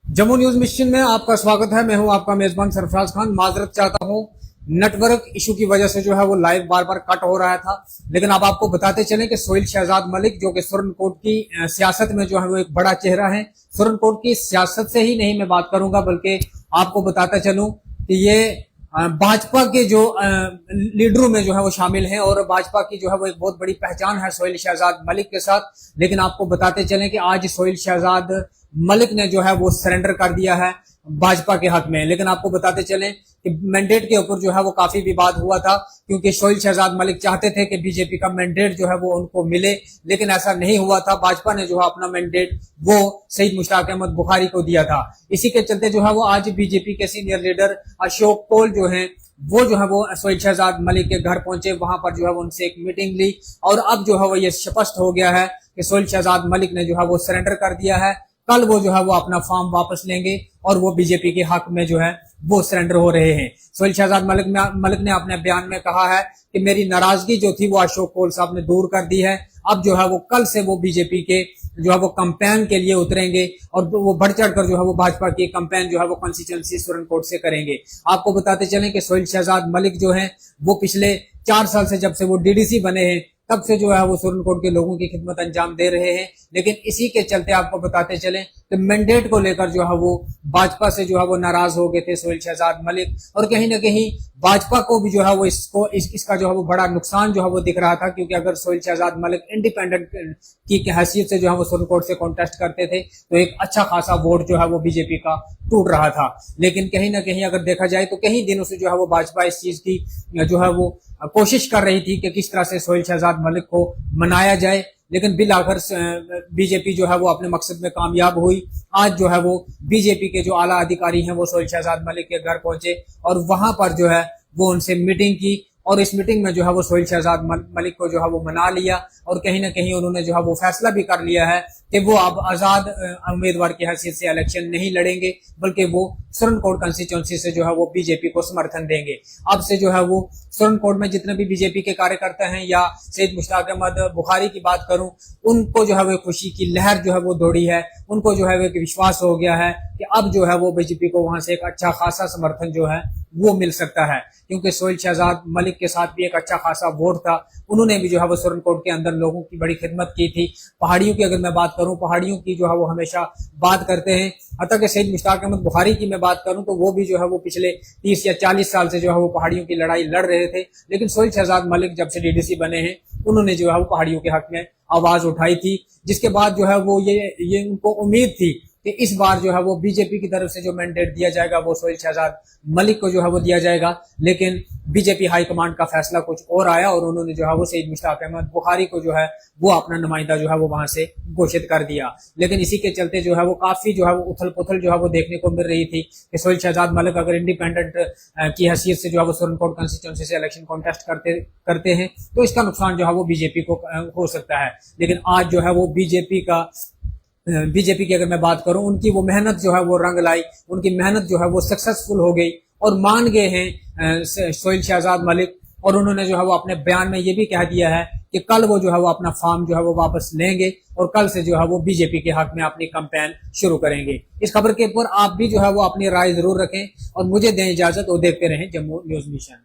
Jammu news mission में आपका स्वागत है। मैं हूं आपका मेजबान सरफराज खान। माजरत चाहता हूं, नेटवर्क इशू की वजह से जो है वो लाइव बार बार कट हो रहा था। लेकिन अब आपको बताते चलें कि सोहेल शहजाद मलिक जो कि सुरन कोर्ट की सियासत में जो है वो एक बड़ा चेहरा है। सुरन कोर्ट की सियासत से ही नहीं मैं बात करूंगा, बल्कि आपको बताता चलूं कि ये भाजपा के जो लीडरों में जो है वो शामिल हैं और भाजपा की जो है वो एक बहुत बड़ी पहचान है सोहेल शहजाद मलिक के साथ। लेकिन आपको बताते चलें कि आज सोहेल शहजाद मलिक ने जो है वो सरेंडर कर दिया है भाजपा के हक में। लेकिन आपको बताते चलें कि मैंडेट के ऊपर जो है वो काफी विवाद हुआ था, क्योंकि सोहेल शहजाद मलिक चाहते थे कि बीजेपी का मैंडेट जो है वो उनको मिले, लेकिन ऐसा नहीं हुआ था। भाजपा ने जो है अपना मैंडेट वो सईद मुश्ताक अहमद बुखारी को दिया था। इसी के चलते जो है वो आज बीजेपी के सीनियर लीडर अशोक कौल जो है वो सोहेल शहजाद मलिक के घर पहुंचे। वहां पर जो है वो उनसे एक मीटिंग ली और अब जो है वो ये स्पष्ट हो गया है कि सोहेल शहजाद मलिक ने जो है वो सरेंडर कर दिया है। कल वो जो है वो अपना फॉर्म वापस लेंगे और वो बीजेपी के हक में जो है वो सरेंडर हो रहे हैं। सोहेल शहजाद मलिक ने अपने बयान में कहा है कि मेरी नाराजगी जो थी वो अशोक कौल साहब ने दूर कर दी है। अब जो है वो कल से वो बीजेपी के जो है वो कैंपेन के लिए उतरेंगे और वो बढ़ चढ़ कर जो है वो भाजपा की कैंपेन जो है वो कॉन्स्टिट्यूएंसी सुरन कोर्ट से करेंगे। आपको बताते चलें कि सोहेल शहजाद मलिक जो है वो पिछले 4 साल से, जब से वो डीडीसी बने हैं, तब से जो है वो सुरन कोर्ट के लोगों की खिदमत अंजाम दे रहे हैं। लेकिन इसी के चलते आपको बताते चलें कि मैंडेट को लेकर जो है वो भाजपा से जो है वो नाराज हो गए थे सोहेल शहजाद मलिक, और कहीं ना कहीं भाजपा को भी जो है वो इसका जो है वो बड़ा नुकसान जो है वो दिख रहा था। क्योंकि अगर सोहेल शहजाद मलिक इंडिपेंडेंट की हैसियत से जो है वो सुरन कोर्ट से कॉन्टेस्ट करते थे तो एक अच्छा खासा वोट जो है वो बीजेपी का टूट रहा था। लेकिन कहीं ना कहीं अगर देखा जाए तो कई दिनों से जो है वो भाजपा इस चीज की जो है वो कोशिश कर रही थी कि किस तरह से सोहेल शहजाद मलिक को मनाया जाए। लेकिन बिल आखिर बीजेपी जो है वो अपने मकसद में कामयाब हुई। आज जो है वो बीजेपी के जो आला अधिकारी हैं वो सोहेल शहजाद मलिक के घर पहुंचे और वहां पर जो है वो उनसे मीटिंग की और इस मीटिंग में जो है वो सोहेल शहजाद मलिक को जो है वो मना लिया और कहीं ना कहीं उन्होंने जो है वो फैसला भी कर लिया है कि वो अब आजाद उम्मीदवार की हैसियत से इलेक्शन नहीं लड़ेंगे, बल्कि वो सुरन कोर्ट कंस्टिट्यूएंसी से जो है वो बीजेपी को समर्थन देंगे। अब से जो है वो सुरन कोर्ट में जितने भी बीजेपी के कार्यकर्ता हैं, या सईद मुश्ताक अहमद बुखारी की बात करूं, उनको जो है वो खुशी की लहर जो है वो दौड़ी है। उनको जो है वो एक विश्वास हो गया है कि अब जो है वो बीजेपी को वहां से एक अच्छा खासा समर्थन जो है वो मिल सकता है। क्योंकि सोहेल शहजाद मलिक के साथ भी एक अच्छा खासा वोट था। उन्होंने भी जो है वो सुरन कोर्ट के अंदर लोगों की बड़ी खिदमत की थी। पहाड़ियों की अगर मैं बात करूं, पहाड़ियों की जो है वो हमेशा बात करते हैं। हत्ता कि सईद मुश्ताक अहमद बुखारी की मैं बात करूं तो वो भी जो है वो पिछले 30 या 40 साल से जो है वो पहाड़ियों की लड़ाई लड़ रहे थे। लेकिन सोहेल शहजाद मलिक जब से डीडीसी बने हैं, उन्होंने जो है वो पहाड़ियों के हक में आवाज उठाई थी, जिसके बाद जो है वो ये उनको उम्मीद थी कि इस बार जो है वो बीजेपी की तरफ से जो मैंडेट दिया जाएगा वो सोहेल शहजाद मलिक को जो है वो दिया जाएगा। लेकिन बीजेपी हाईकमांड का फैसला कुछ और आया और उन्होंने जो है वो सईद मुश्ताक अहमद बुखारी को जो है वो अपना नुमाइंदा जो है वो वहां से घोषित कर दिया। लेकिन इसी के चलते जो है वो काफी जो है वो उथल पुथल जो है वो देखने को मिल रही थी कि सोहेल शहजाद मलिक अगर इंडिपेंडेंट की हैसियत से जो है वो सुरन कोर्ट कंस्टिट्यूएंसी से इलेक्शन कॉन्टेस्ट करते हैं तो इसका नुकसान जो है वो बीजेपी को हो सकता है। लेकिन आज जो है वो बीजेपी की अगर मैं बात करूं, उनकी वो मेहनत जो है वो रंग लाई, उनकी मेहनत जो है वो सक्सेसफुल हो गई और मान गए हैं सोहेल शहजाद मलिक। और उन्होंने जो है वो अपने बयान में ये भी कह दिया है कि कल वो जो है वो अपना फॉर्म जो है वो वापस लेंगे और कल से जो है वो बीजेपी के हक में अपनी कैंपेन शुरू करेंगे। इस खबर के ऊपर आप भी जो है वो अपनी राय जरूर रखें और मुझे दें इजाजत और देखते रहें जम्मू न्यूज मिशन।